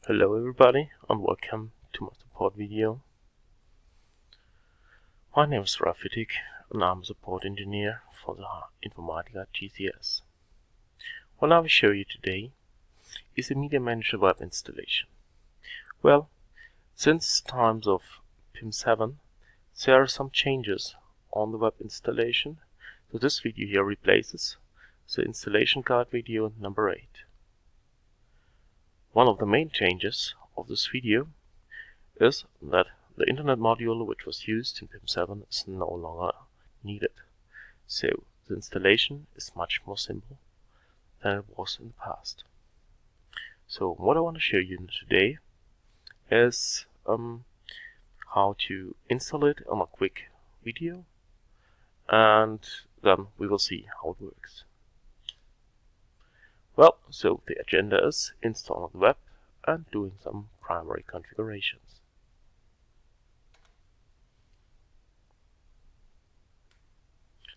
Hello everybody and welcome to my support video. My name is Rafitik and I'm a support engineer for the Informatica GCS. What I will show you today is a Media Manager Web installation. Well, since times of PIM7 there are some changes on the web installation, so this video here replaces the installation guide video number 8. One of the main changes of this video is that the internet module which was used in PIM7 is no longer needed. So the installation is much more simple than it was in the past. So what I want to show you today is how to install it on a quick video, and then we will see how it works. Well, so the agenda is installing the web and doing some primary configurations.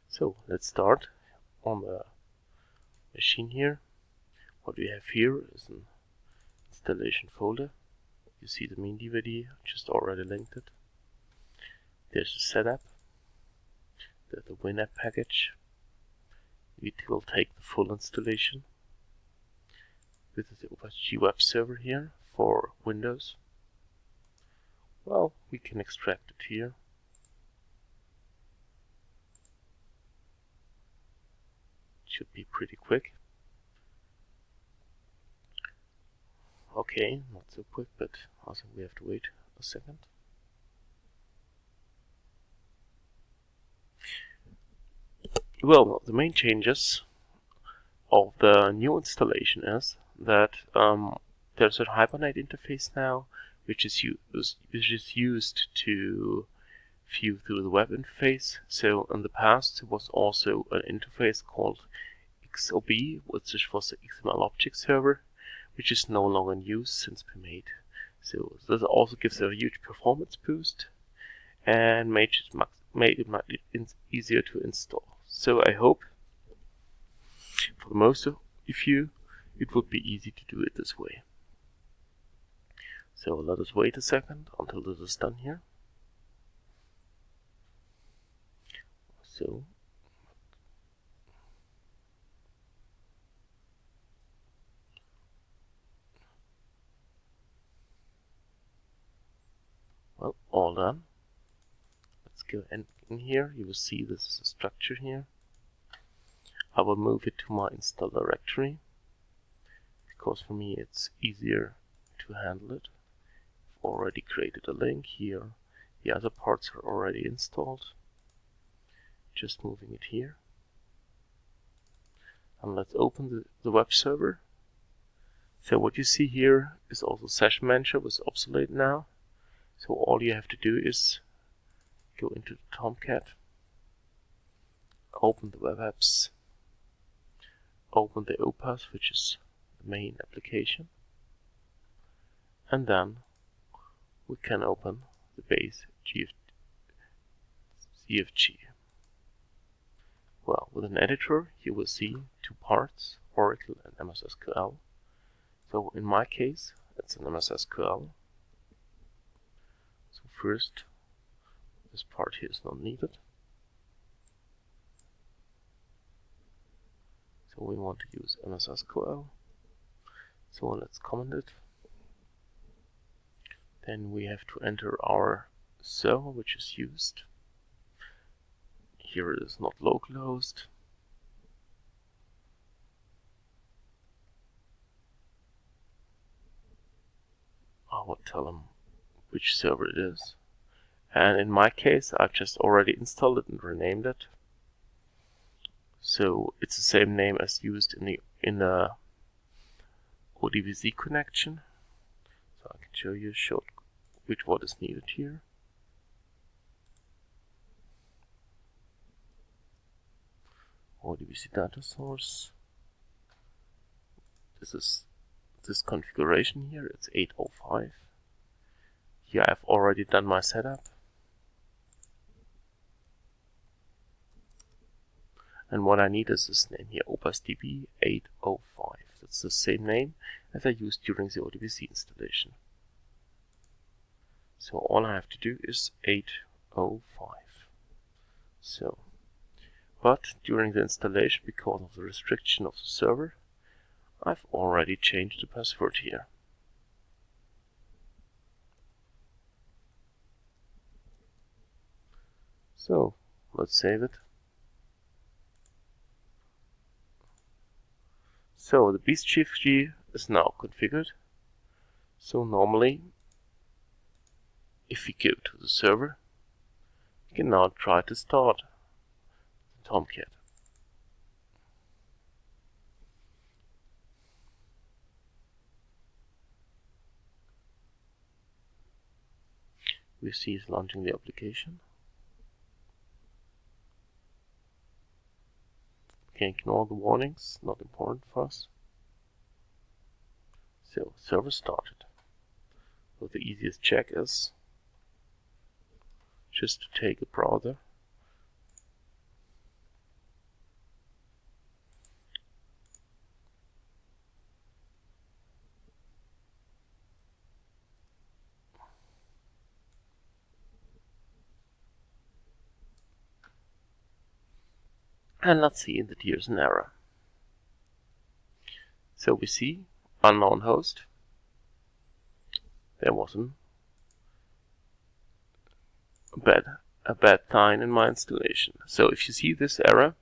So let's start on the machine here. What we have here is an installation folder. You see the main DVD, just already linked it. There's the setup, there's the WinApp package. It will take the full installation. This is the OpenSG web server here for Windows. Well, we can extract it here. Should be pretty quick. Okay, not so quick, but I think we have to wait a second. Well, the main changes of the new installation is that there's a Hibernate interface now, which is used to view through the web interface. So in the past there was also an interface called XOB, which was the XML object server, which is no longer in use since PIM8. So this also gives a huge performance boost and made it easier to install. So I hope for most of you it would be easy to do it this way. So let us wait a second until this is done here. So well, all done. Let's go in here. You will see this is a structure here. I will move it to my install directory because for me it's easier to handle it. I've already created a link here. The other parts are already installed. Just moving it here. And let's open the web server. So what you see here is also Session Manager was obsolete now. So all you have to do is go into the Tomcat, open the web apps, open the OPAS, which is the main application, and then we can open the base CFG. Well, with an editor you will see two parts, Oracle and MS SQL. So in my case it's an MS SQL. So first, this part here is not needed. So we want to use MS SQL. So let's comment it. Then we have to enter our server which is used. Here it is not localhost. I will tell them which server it is. And in my case, I've just already installed it and renamed it. So it's the same name as used in the ODBC connection. So I can show you what is needed here. ODBC data source. This is this configuration here. It's 805. Here I've already done my setup. And what I need is this name here, OPASDB 805. That's the same name as I used during the ODBC installation. So all I have to do is 805. So, but during the installation, because of the restriction of the server, I've already changed the password here. So let's save it. So the BeastChief is now configured. So normally, if we go to the server, we can now try to start the Tomcat. We see it's launching the application. We can ignore the warnings, not important for us. So server started. So the easiest check is just to take a browser and let's see that here's an error. So we see unknown host. There was a bad sign in my installation. So if you see this error,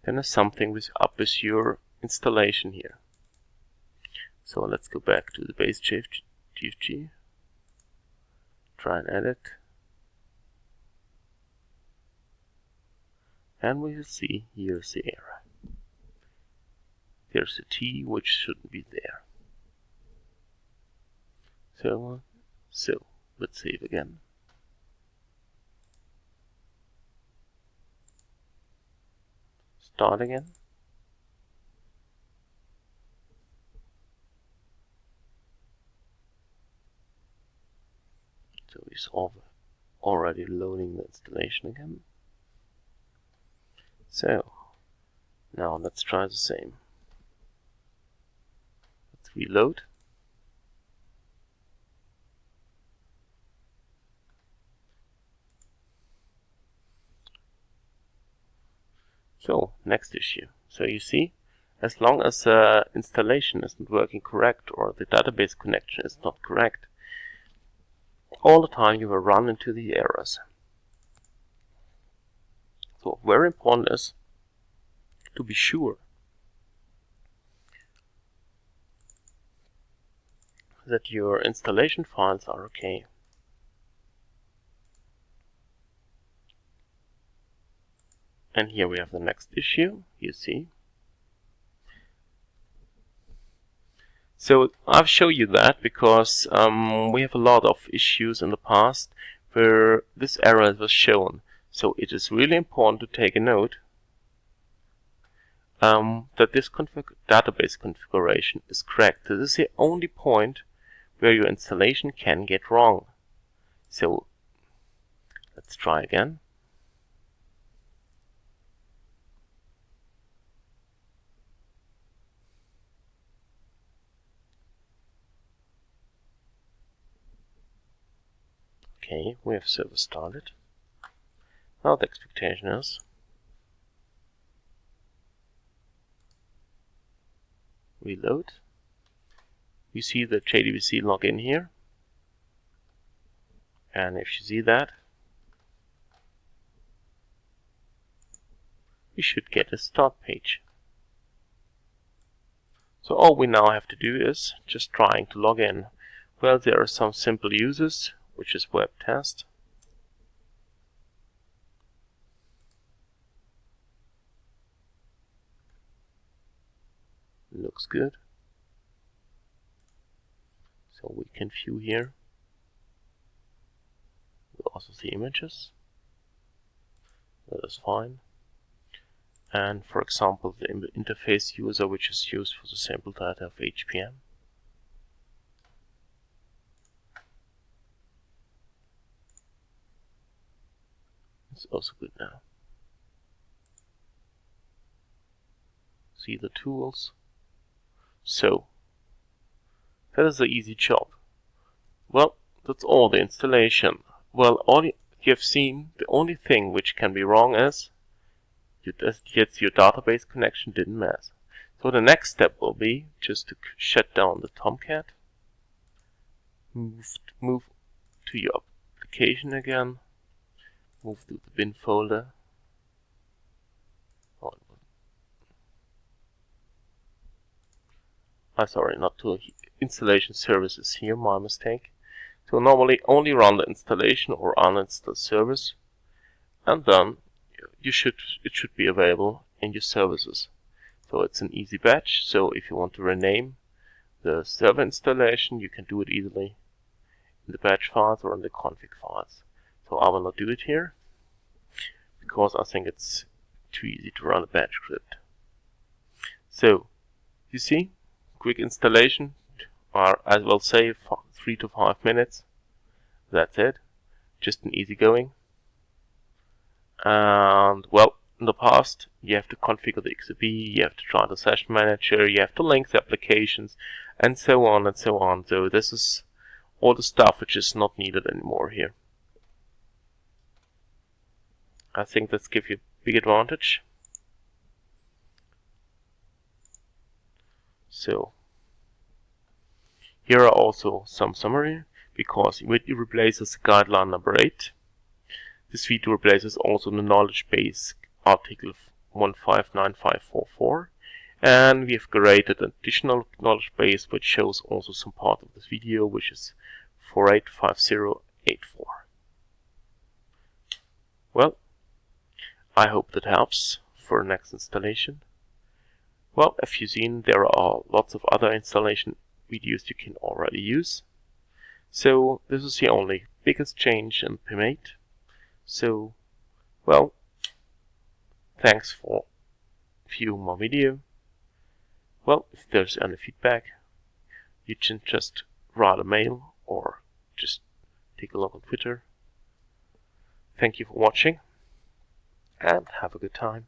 then there's something up with your installation here. So let's go back to the base GFG, try and edit, and we will see here's the error. There's a T which shouldn't be there. So let's save again. Start again. So it's already loading the installation again. So now let's try the same. Let's reload. So next issue. So you see, as long as the installation isn't working correct or the database connection is not correct, all the time you will run into the errors. So very important is to be sure that your installation files are okay. And here we have the next issue, you see. So I've shown you that because we have a lot of issues in the past where this error was shown. So it is really important to take a note that this database configuration is correct. This is the only point where your installation can get wrong. So let's try again. Okay, we have server started. Now the expectation is reload. You see the JDBC login here. And if you see that, we should get a start page. So all we now have to do is just trying to log in. Well, there are some simple uses, which is web test. Looks good. So we can view here. We'll also see images. That is fine. And for example, the interface user, which is used for the sample data of HPM. It's also good now. See the tools. So That is an easy job. Well, that's all the installation. Well, all you have seen, the only thing which can be wrong is your database connection didn't match. So the next step will be just to shut down the Tomcat, move to your application again, move to the bin folder. Sorry, not to installation services here, my mistake. So normally only run the installation or uninstall service, and then it should be available in your services. So it's an easy batch. So if you want to rename the server installation, you can do it easily in the batch files or in the config files. So I will not do it here because I think it's too easy to run a batch script. So you see, quick installation, or as well say 3 to 5 minutes. That's it. Just an easy going. And well, in the past you have to configure the XRB, you have to try the session manager, you have to link the applications, and so on and so on. So this is all the stuff which is not needed anymore here. I think that's gives you a big advantage. So here are also some summary, because it replaces guideline number 8. This feature replaces also the knowledge base article 159544, and we have created an additional knowledge base which shows also some part of this video, which is 485084. Well, I hope that helps for next installation. Well, as you've seen, there are lots of other installation videos you can already use. So this is the only biggest change in PMate. So, well, thanks for viewing my video. Well, if there's any feedback, you can just write a mail or just take a look on Twitter. Thank you for watching and have a good time.